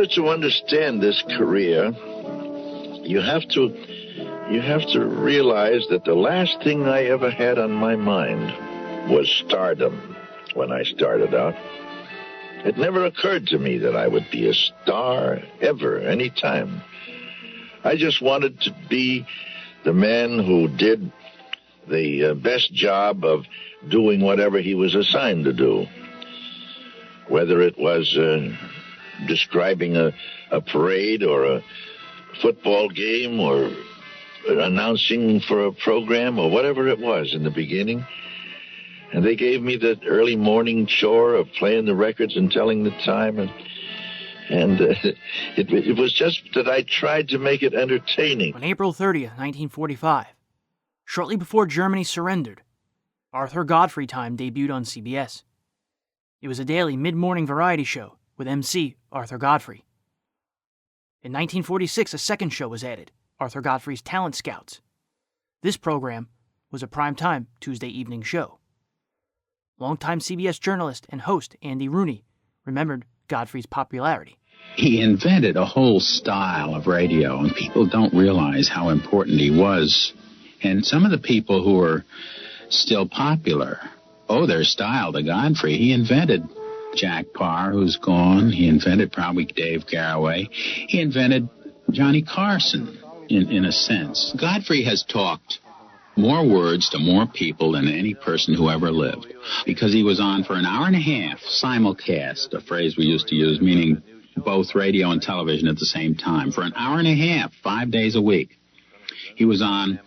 order to understand this career, you have to realize that the last thing I ever had on my mind was stardom when I started out. It never occurred to me that I would be a star ever, any time. I just wanted to be the man who did the best job of doing whatever he was assigned to do. Whether it was describing a parade or a football game or announcing for a program or whatever it was in the beginning. And they gave me the early morning chore of playing the records and telling the time. And it was just that I tried to make it entertaining. On April 30th, 1945, shortly before Germany surrendered, Arthur Godfrey Time debuted on CBS. It was a daily mid-morning variety show with MC Arthur Godfrey. In 1946, a second show was added, Arthur Godfrey's Talent Scouts. This program was a primetime Tuesday evening show. Longtime CBS journalist and host Andy Rooney remembered Godfrey's popularity. He invented a whole style of radio, and people don't realize how important he was. And some of the people who are still popular owe their style to Godfrey. He invented Jack Parr, who's gone. He invented probably Dave Garroway. He invented Johnny Carson, in a sense. Godfrey has talked more words to more people than any person who ever lived, because he was on for an hour and a half, simulcast, a phrase we used to use, meaning both radio and television at the same time, for an hour and a half, 5 days a week. He was on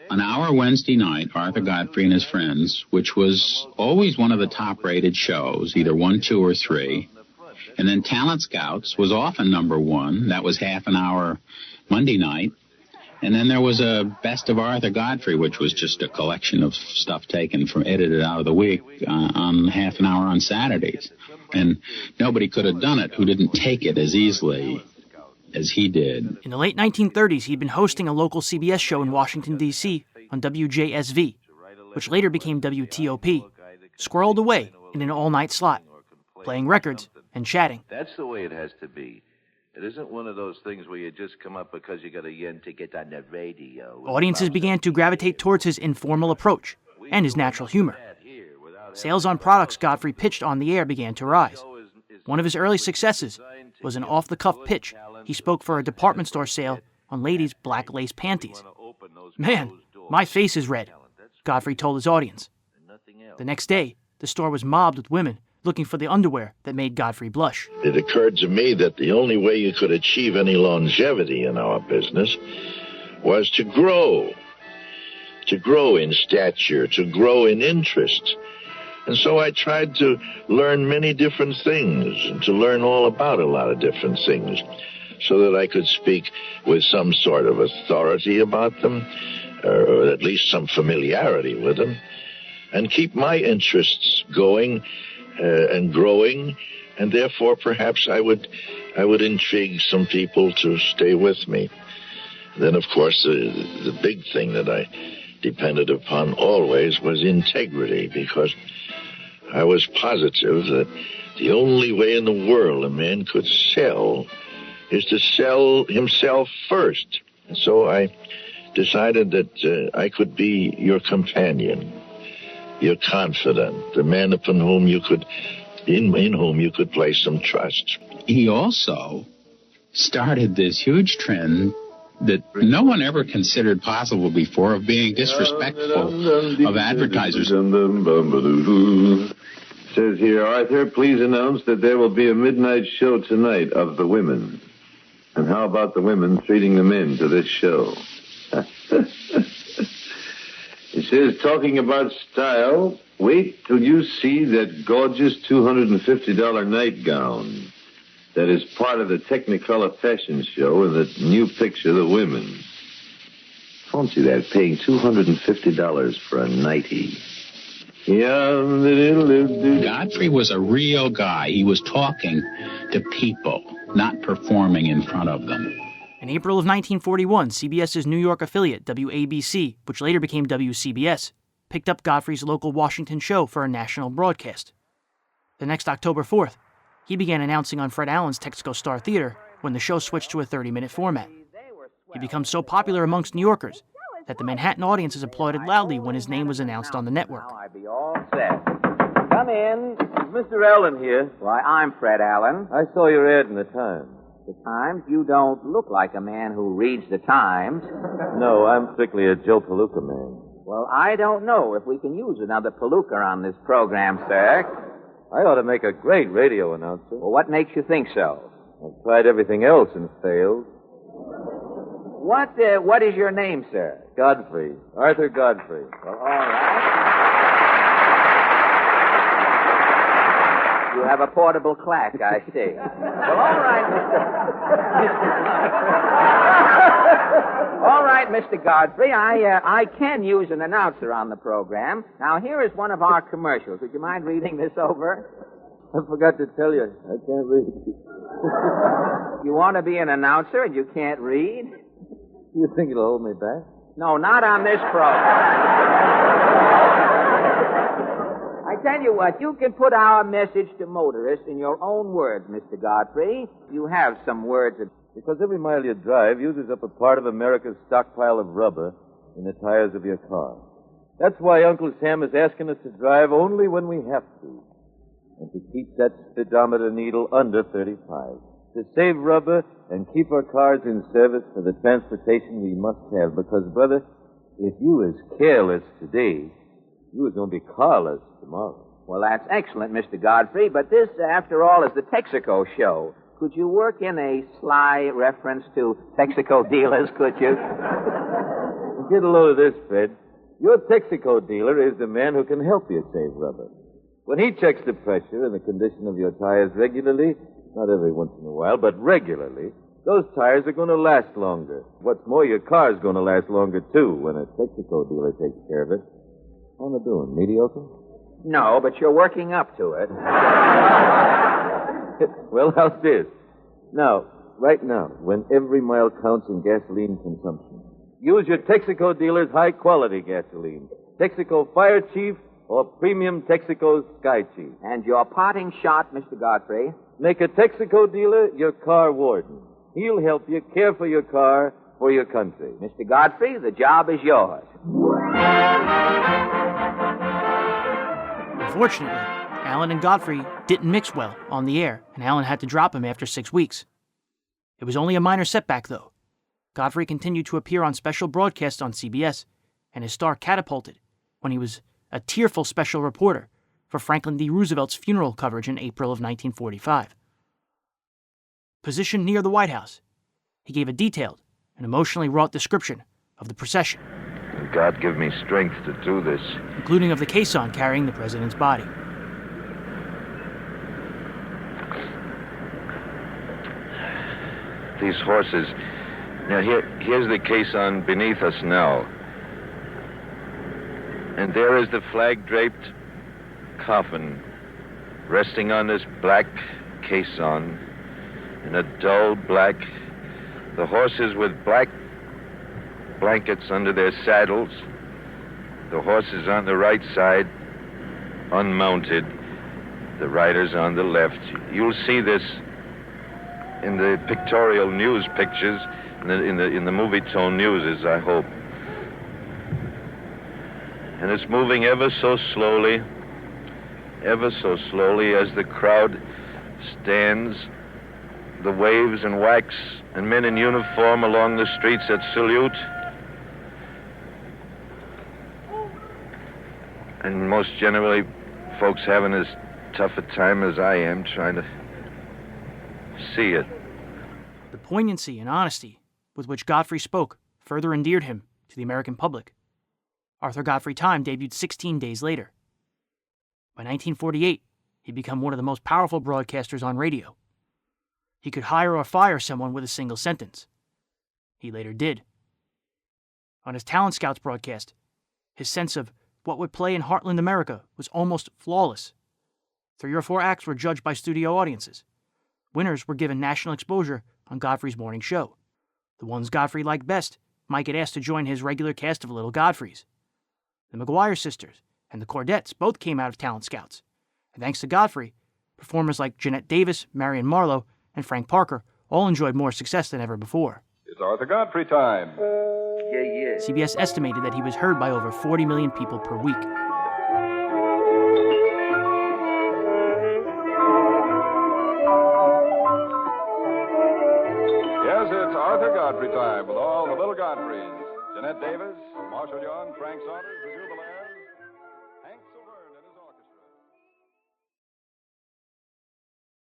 an hour Wednesday night, Arthur Godfrey and His Friends, which was always one of the top-rated shows, either 1, 2, or 3. And then Talent Scouts was often number 1. That was half an hour Monday night. And then there was a Best of Arthur Godfrey, which was just a collection of stuff taken from, edited out of the week on half an hour on Saturdays. And nobody could have done it who didn't take it as easily as he did. In the late 1930s, he'd been hosting a local CBS show in Washington, D.C. on WJSV, which later became WTOP, squirreled away in an all-night slot, playing records and chatting. That's the way it has to be. It isn't one of those things where you just come up because you got a yen ticket on the radio. Audiences began to gravitate towards his informal approach and his natural humor. Sales on products Godfrey pitched on the air began to rise. One of his early successes was an off-the-cuff pitch. He spoke for a department store sale on ladies' black lace panties. "Man, my face is red," Godfrey told his audience. The next day, the store was mobbed with women looking for the underwear that made Godfrey blush. It occurred to me that the only way you could achieve any longevity in our business was to grow in stature, to grow in interest. And so I tried to learn many different things and to learn all about a lot of different things so that I could speak with some sort of authority about them, or at least some familiarity with them, and keep my interests going and growing, and therefore perhaps I would intrigue some people to stay with me. Then, of course, the big thing that I depended upon always was integrity, because I was positive that the only way in the world a man could sell is to sell himself first. And so I decided that I could be your companion, your confidant, the man upon whom you could, in whom you could place some trust. He also started this huge trend that no one ever considered possible before of being disrespectful of advertisers. Says here, Arthur, please announce that there will be a midnight show tonight of the women. And how about the women treating the men to this show? It says, talking about style, wait till you see that gorgeous $250 nightgown that is part of the Technicolor fashion show and the new picture of the women. Fancy that, paying $250 for a nightie. Godfrey was a real guy. He was talking to people, not performing in front of them. In April of 1941, CBS's New York affiliate, WABC, which later became WCBS, picked up Godfrey's local Washington show for a national broadcast. The next October 4th, He began announcing on Fred Allen's Texaco Star Theater when the show switched to a 30-minute format. He became so popular amongst New Yorkers that the Manhattan audiences applauded loudly when his name was announced on the network. Now I'd be all set. Come in. Is Mr. Allen here? Why, I'm Fred Allen. I saw your ad in the Times. The Times? You don't look like a man who reads the Times. No, I'm strictly a Joe Palooka man. Well, I don't know if we can use another palooka on this program, sir. I ought to make a great radio announcer. Well, what makes you think so? I've tried everything else and failed. What is your name, sir? Godfrey. Arthur Godfrey. Well, all right. You have a portable clack, I see. Well, all right, All right, Mr. Godfrey, I can use an announcer on the program. Now, here is one of our commercials. Would you mind reading this over? I forgot to tell you. I can't read. You want to be an announcer and you can't read? You think it'll hold me back? No, not on this program. I tell you what, you can put our message to motorists in your own words, Mr. Godfrey. You have some words that... Because every mile you drive uses up a part of America's stockpile of rubber in the tires of your car. That's why Uncle Sam is asking us to drive only when we have to. And to keep that speedometer needle under 35. To save rubber and keep our cars in service for the transportation we must have. Because, brother, if you was careless today, you was going to be carless tomorrow. Well, that's excellent, Mr. Godfrey, but this, after all, is the Texaco show. Could you work in a sly reference to Texaco dealers, could you? Get a load of this, Fred. Your Texaco dealer is the man who can help you save rubber. When he checks the pressure and the condition of your tires regularly, not every once in a while, but regularly, those tires are going to last longer. What's more, your car's going to last longer, too, when a Texaco dealer takes care of it. How am I doing? Mediocre? No, but you're working up to it. Well, how's this? Now, right now, when every mile counts in gasoline consumption, use your Texaco dealer's high-quality gasoline. Texaco Fire Chief or Premium Texaco Sky Chief. And your parting shot, Mr. Godfrey? Make a Texaco dealer your car warden. He'll help you care for your car for your country. Mr. Godfrey, the job is yours. Unfortunately, Allen and Godfrey didn't mix well on the air, and Allen had to drop him after 6 weeks. It was only a minor setback, though. Godfrey continued to appear on special broadcasts on CBS, and his star catapulted when he was a tearful special reporter for Franklin D. Roosevelt's funeral coverage in April of 1945. Positioned near the White House, he gave a detailed and emotionally wrought description of the procession. God give me strength to do this. Including of the caisson carrying the president's body. These horses. Now, here's the caisson beneath us now. And there is the flag-draped coffin resting on this black caisson in a dull black. The horses with black blankets under their saddles. The horses on the right side, unmounted. The riders on the left. You'll see this in the pictorial news pictures, in the movie tone newses, I hope. And it's moving ever so slowly as the crowd stands, the waves and wax, and men in uniform along the streets that salute. And most generally, folks having as tough a time as I am trying to see it. The poignancy and honesty with which Godfrey spoke further endeared him to the American public. Arthur Godfrey Time debuted 16 days later. By 1948, he'd become one of the most powerful broadcasters on radio. He could hire or fire someone with a single sentence. He later did. On his Talent Scouts broadcast, his sense of what would play in Heartland America was almost flawless. 3 or 4 acts were judged by studio audiences. Winners were given national exposure on Godfrey's morning show. The ones Godfrey liked best might get asked to join his regular cast of Little Godfreys. The McGuire sisters and the Cordettes both came out of Talent Scouts, and thanks to Godfrey, Performers like Jeanette Davis, Marion Marlowe, and Frank Parker all enjoyed more success than ever before. It's Arthur Godfrey time. CBS estimated that he was heard by over 40 million people per week. Yes, it's Arthur Godfrey time with all the little Godfreys. Jeanette Davis, Marshall Young, Frank Saunders, the Jubilaire.